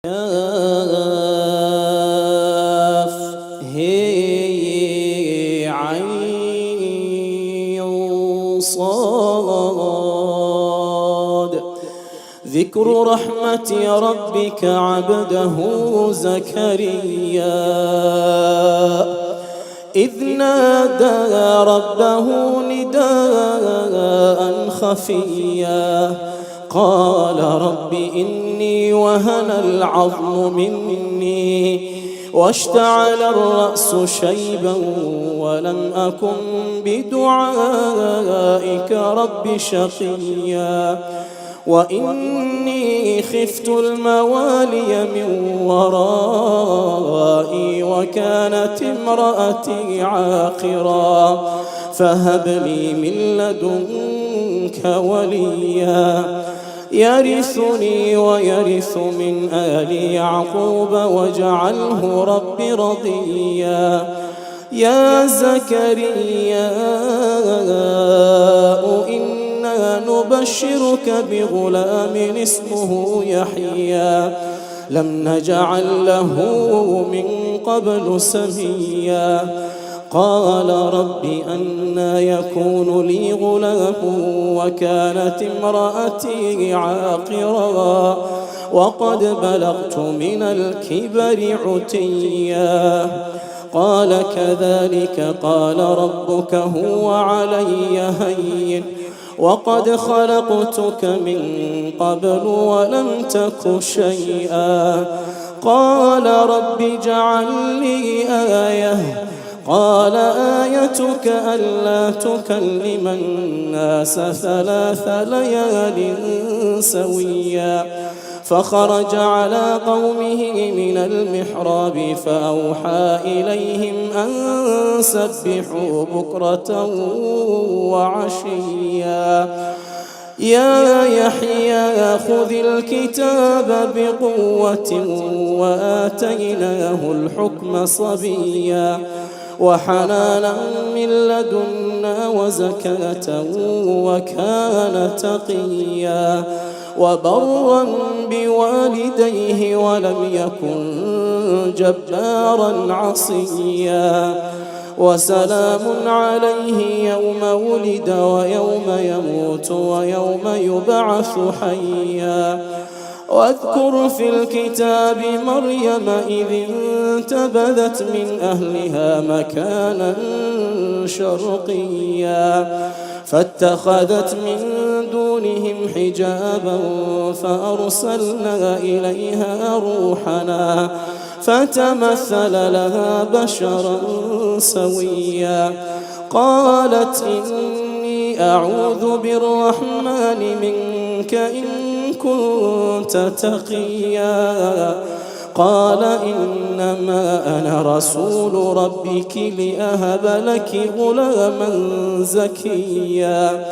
كاف هي عين صاد. ذكر رحمة ربك عبده زكريا إذ نادى ربه نداء خفيا قال رب إني وهن العظم مني واشتعل الرأس شيبا ولم أكن بدعائك رب شقيا وإني خفت الموالي من ورائي وكانت امرأتي عاقرا فهب لي من لدنك وليا يرثني ويرث من آل يعقوب واجعله رب رضيا. يا زكريا إنا نبشرك بغلام اسمه يحيى لم نجعل له من قبل سميا قال رب أنى يكون لي غلام وكانت امرأتي عاقرا وقد بلغت من الكبر عتيا قال كذلك قال ربك هو علي هين وقد خلقتك من قبل ولم تك شيئا قال رب اجعل لي آية قال آيتك ألا تكلم الناس 3 ليال سويا فخرج على قومه من المحراب فأوحى إليهم أن سبحوا بكرة وعشيا يا يحيى خذ الكتاب بقوة وآتيناه الحكم صبيا وحنانا من لدنا وزكاة وكان تقيا وبرا بوالديه ولم يكن جبارا عصيا وسلام عليه يوم ولد ويوم يموت ويوم يبعث حيا واذكر في الكتاب مريم إذ انتبذت من أهلها مكانا شرقيا فاتخذت من دونهم حجابا فأرسلنا إليها روحنا فتمثل لها بشرا سويا قالت إني أعوذ بالرحمن منك إن كنت تقيا قال إنما أنا رسول ربك لأهب لك غلاما زكيا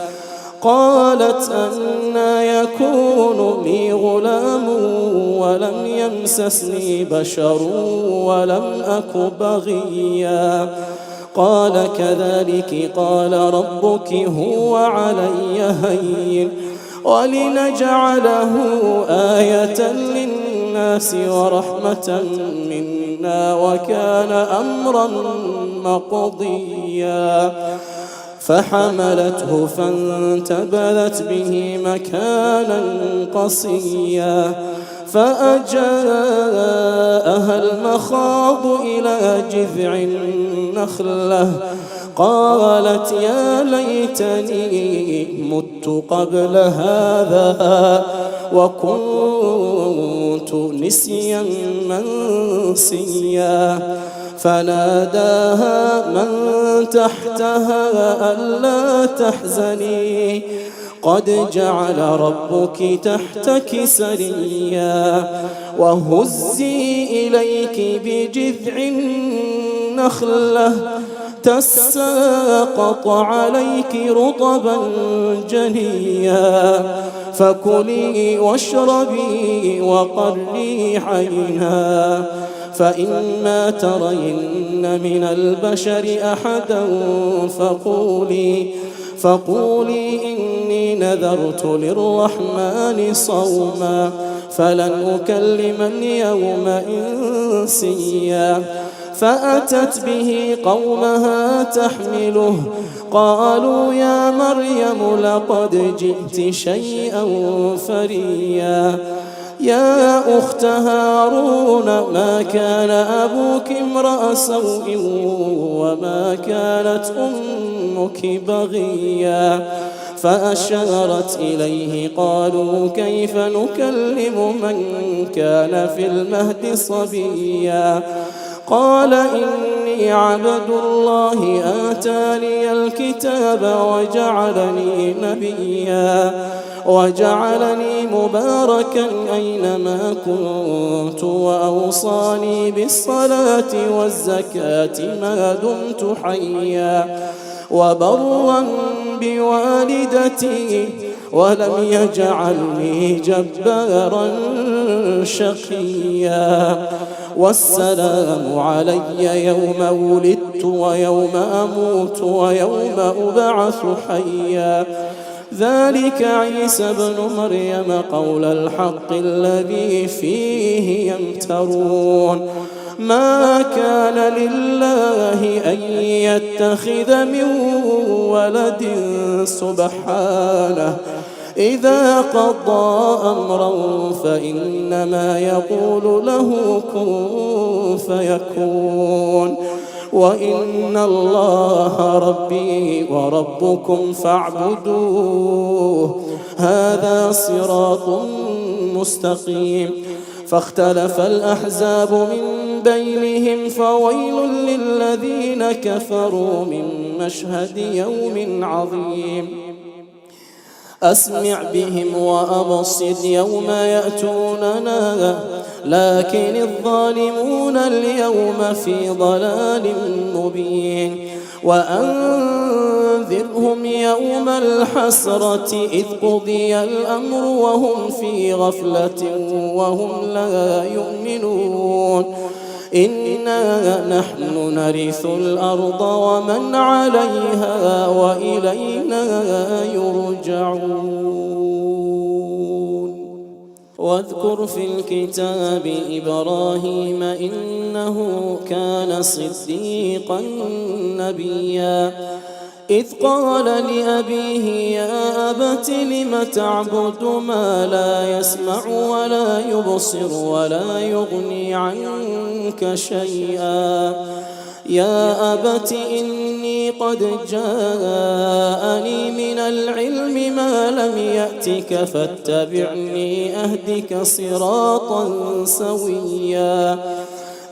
قالت أنى يكون لي غلام ولم يمسسني بشر ولم أك بغيا قال كذلك قال ربك هو علي هين ولنجعله آية للناس ورحمة منا وكان أمرا مقضيا فحملته فانتبذت به مكانا قصيا فأجاءها المخاض إلى جذع النخلة قالت يا ليتني مت قبل هذا وكنت نسيا منسيا فناداها من تحتها ألا تحزني قد جعل ربك تحتك سريا وهزي إليك بجذع النخلة تساقط عليك رطبا جنيا فكلي واشربي وقري عينا فإما ترين من البشر أحدا فقولي إني نذرت للرحمن صوما فلن أكلم اليوم إنسيا فأتت به قومها تحمله قالوا يا مريم لقد جئت شيئا فريا يا أخت هارون ما كان أبوك امرأ سوء وما كانت أمك بغيا فأشارت إليه قالوا كيف نكلم من كان في المهد صبيا قال إني عبد الله آتاني الكتاب وجعلني مباركا أينما كنت وأوصاني بالصلاة والزكاة ما دمت حيا وبرا بوالدتي ولم يجعلني جبارا شقيا والسلام علي يوم ولدت ويوم أموت ويوم أبعث حيا ذلك عيسى ابن مريم قول الحق الذي فيه يمترون ما كان لله أن يتخذ من ولد سبحانه إذا قضى أمرا فإنما يقول له كن فيكون وإن الله ربي وربكم فاعبدوه هذا صراط مستقيم فاختلف الأحزاب من بينهم فويل للذين كفروا من مشهد يوم عظيم أسمع بهم وأبصر يوم يأتوننا لكن الظالمون اليوم في ضلال مبين وأنذرهم يوم الحسرة إذ قضي الأمر وهم في غفلة وهم لا يؤمنون إنا نحن نرث الأرض ومن عليها وإلينا يرجعون واذكر في الكتاب إبراهيم إنه كان صديقا نبيا إذ قال لأبيه يا أبت لم تعبد ما لا يسمع ولا يبصر ولا يغني عنك شيئا يا أبت إني قد جاءني من العلم ما لم يأتك فاتبعني أهدك صراطا سويا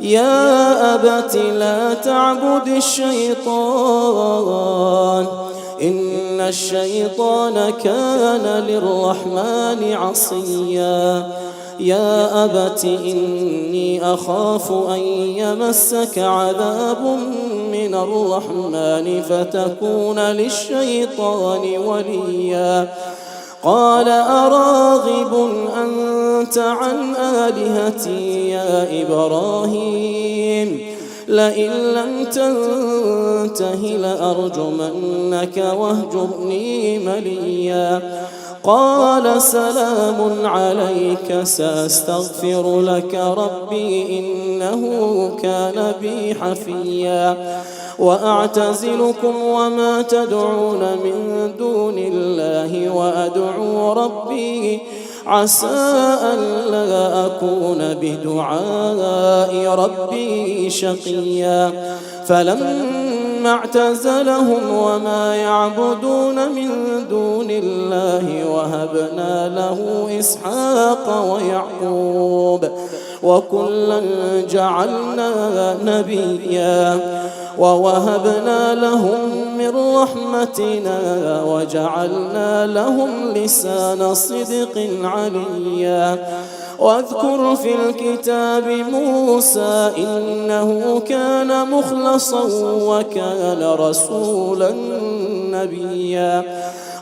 يا أبت لا تعبد الشيطان إن الشيطان كان للرحمن عصيا يا أبت إني أخاف أن يمسك عذاب من الرحمن فتكون للشيطان وليا قال أراغب أنت عن آلهتي يا إبراهيم لئن لم تنته لأرجمنك واهجرني مليا قال سلام عليك سأستغفر لك ربي إنه كان بي حفيا وأعتزلكم وما تدعون من دون الله وأدعو ربي عسى ألا أكون بدعاء ربي شقيا فلما اعتزلهم وما يعبدون من دون الله وهبنا له إسحاق ويعقوب وكلا جعلنا نبيا ووهبنا لهم من رحمتنا وجعلنا لهم لسان صدق عليا واذكر في الكتاب موسى إنه كان مخلصا وكان رسولا نبيا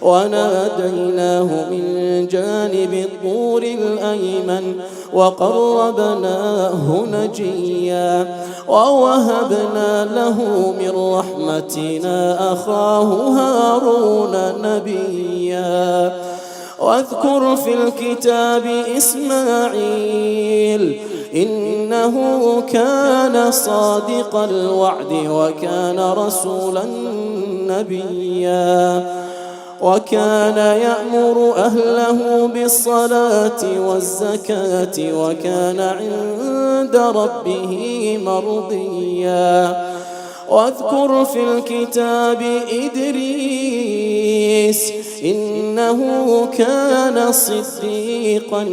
وناديناه من جانب الطور الأيمن وقربناه نجيا ووهبنا له من رحمتنا أخاه هارون نبيا واذكر في الكتاب إسماعيل إنه كان صادق الوعد وكان رسولا نبيا وكان يأمر أهله بالصلاة والزكاة وكان عند ربه مرضيا واذكر في الكتاب إدريس إنه كان صديقا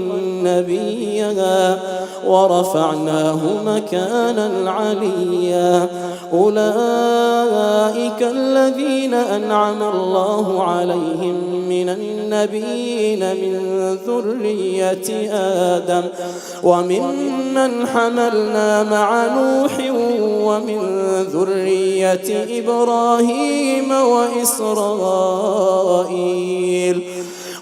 نبيا ورفعناه مكانا عليا أولئك الذين أنعم الله عليهم من النبيين من ذرية آدم وممن حملنا مع نوح ومن ذرية إبراهيم وإسرائيل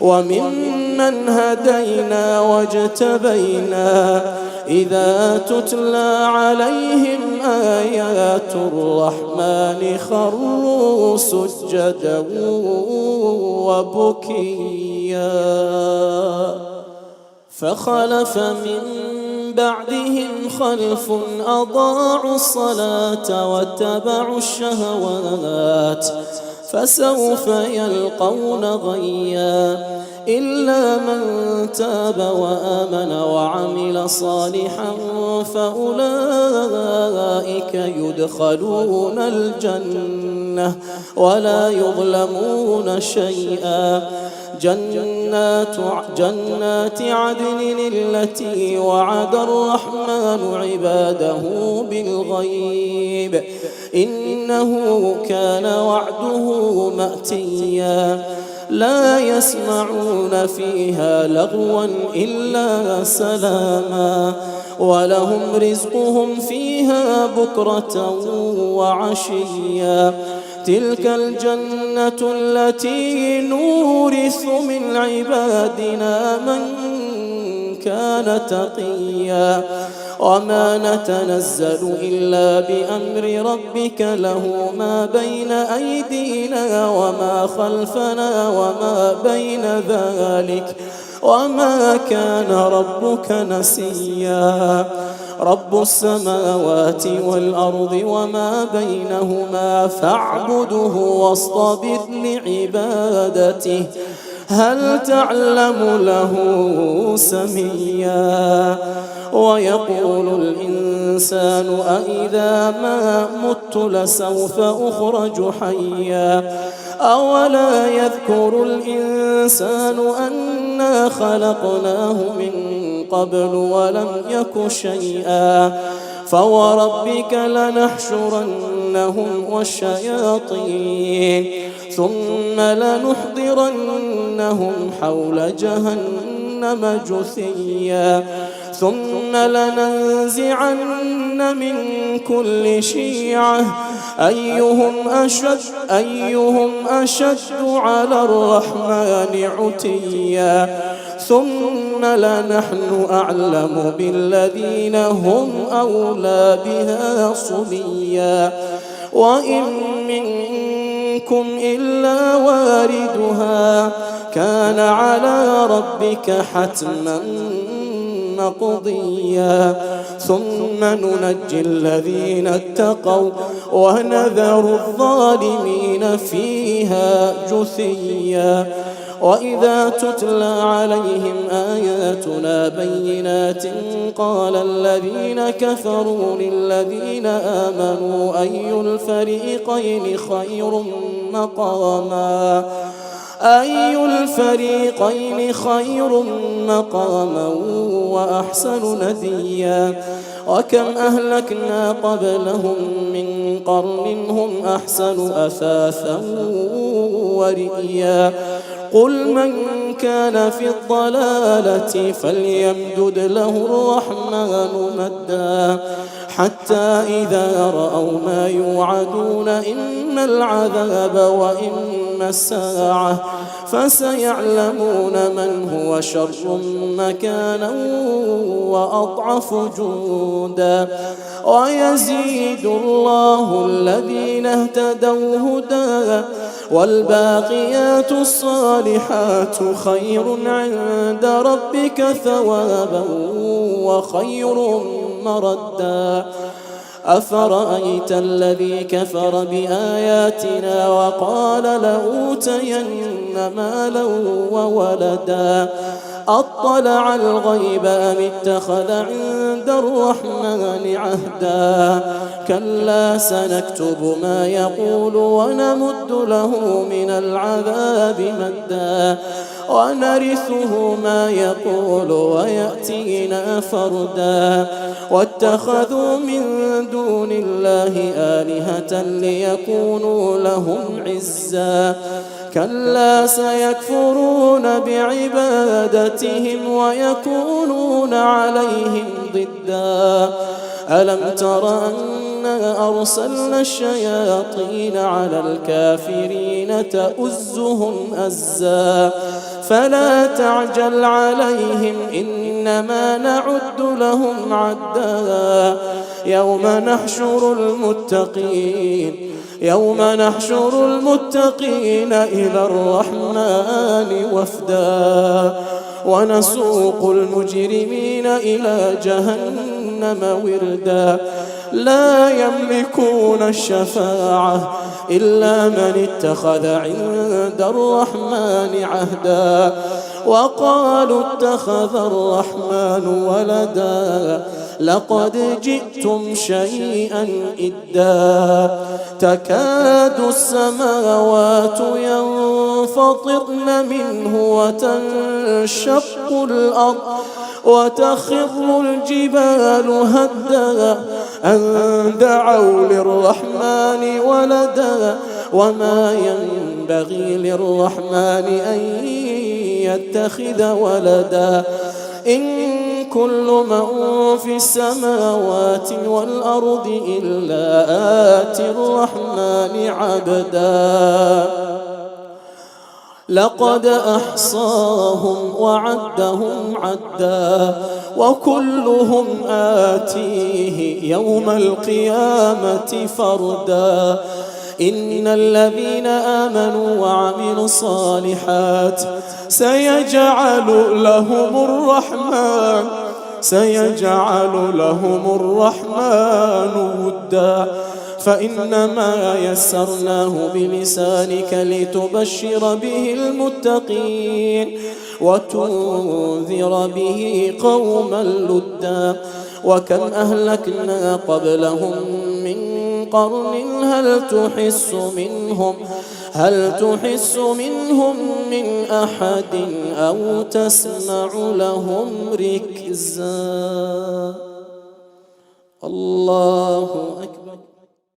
وممن هدينا واجتبينا إذا تتلى عليهم آيات الرحمن خروا سجدا وبكيا فخلف من بعدهم خلف أضاعوا الصلاة واتبعوا الشهوات فسوف يلقون غيا إلا من تاب وآمن وعمل صالحا فأولئك يدخلون الجنة ولا يظلمون شيئا جنات عدن التي وعد الرحمن عباده بالغيب إنه كان وعده مأتيا لا يسمعون فيها لغوا إلا سلاما ولهم رزقهم فيها بكرة وعشيا تلك الجنة التي نورث من عبادنا من كان تقيا وما نتنزل إلا بأمر ربك له ما بين أيدينا وما خلفنا وما بين ذلك وما كان ربك نسيا رب السماوات والأرض وما بينهما فاعبده واصطبر لعبادته هل تعلم له سميا ويقول الإنسان أإذا ما مت لسوف أخرج حيا أولا يذكر الإنسان أنا خلقناه من قبل ولم يك شيئا فوربك لنحشرنهم والشياطين ثم لنحضرنهم حول جهنم جثيا ثم لننزعن من كل شيعة أيهم أشد على الرحمن عتيا ثم لنحن أعلم بالذين هم أولى بها صليا وإن منكم إلا واردها كان على ربك حتما مقضيا ثم ننجي الذين اتقوا ونذر الظالمين فيها جثيا وإذا تتلى عليهم آياتنا بينات قال الذين كفروا للذين آمنوا أي الفريقين خير مقاما وأحسن نديا وكم أهلكنا قبلهم من قرن هم أحسن أثاثا ورئيا قل من كان في الضلالة فليمدد له الرحمن مدا حتى إذا رأوا ما يوعدون إما العذاب وإما الساعة فسيعلمون من هو شر مكانا وأضعف جندا ويزيد الله الذين اهتدوا هدى والباقيات الصالحات خير عند ربك ثوابا وخير مردا أفرأيت الذي كفر بآياتنا وقال لأوتين مالا وولدا أطلع الغيب أم اتخذ عند الرحمن عهدا كلا سنكتب ما يقول ونمد له من العذاب مدا ونرثه ما يقول ويأتينا فردا واتخذوا من دون الله آلهة ليكونوا لهم عزا كلا سيكفرون بعبادتهم ويكونون عليهم ضدا ألم تر أنا أرسلنا الشياطين على الكافرين تؤزهم أزا فلا تعجل عليهم إنما نعد لهم عدا يوم نحشر المتقين إلى الرحمن وفدا ونسوق المجرمين إلى جهنم وردا لا يملكون الشفاعة إلا من اتخذ عند الرحمن عهدا وقالوا اتخذ الرحمن ولدا لقد جئتم شيئا إدا تكاد السماوات ينفطرن منه وتنشق الأرض وتخر الجبال هدا أن دعوا للرحمن ولدا وما ينبغي للرحمن أن يتخذ ولدا إن كل من في السماوات والأرض إلا آتي الرحمن عبدا لقد أحصاهم وعدهم عدا وكلهم آتيه يوم القيامة فردا إن الذين آمنوا وعملوا الصالحات سيجعل لهم الرحمن ودا فإنما يسرناه بلسانك لتبشر به المتقين وتنذر به قوما لدا وكم أهلكنا قبلهم من قرن هل تحس منهم من أحد أو تسمع لهم ركزا الله أكبر.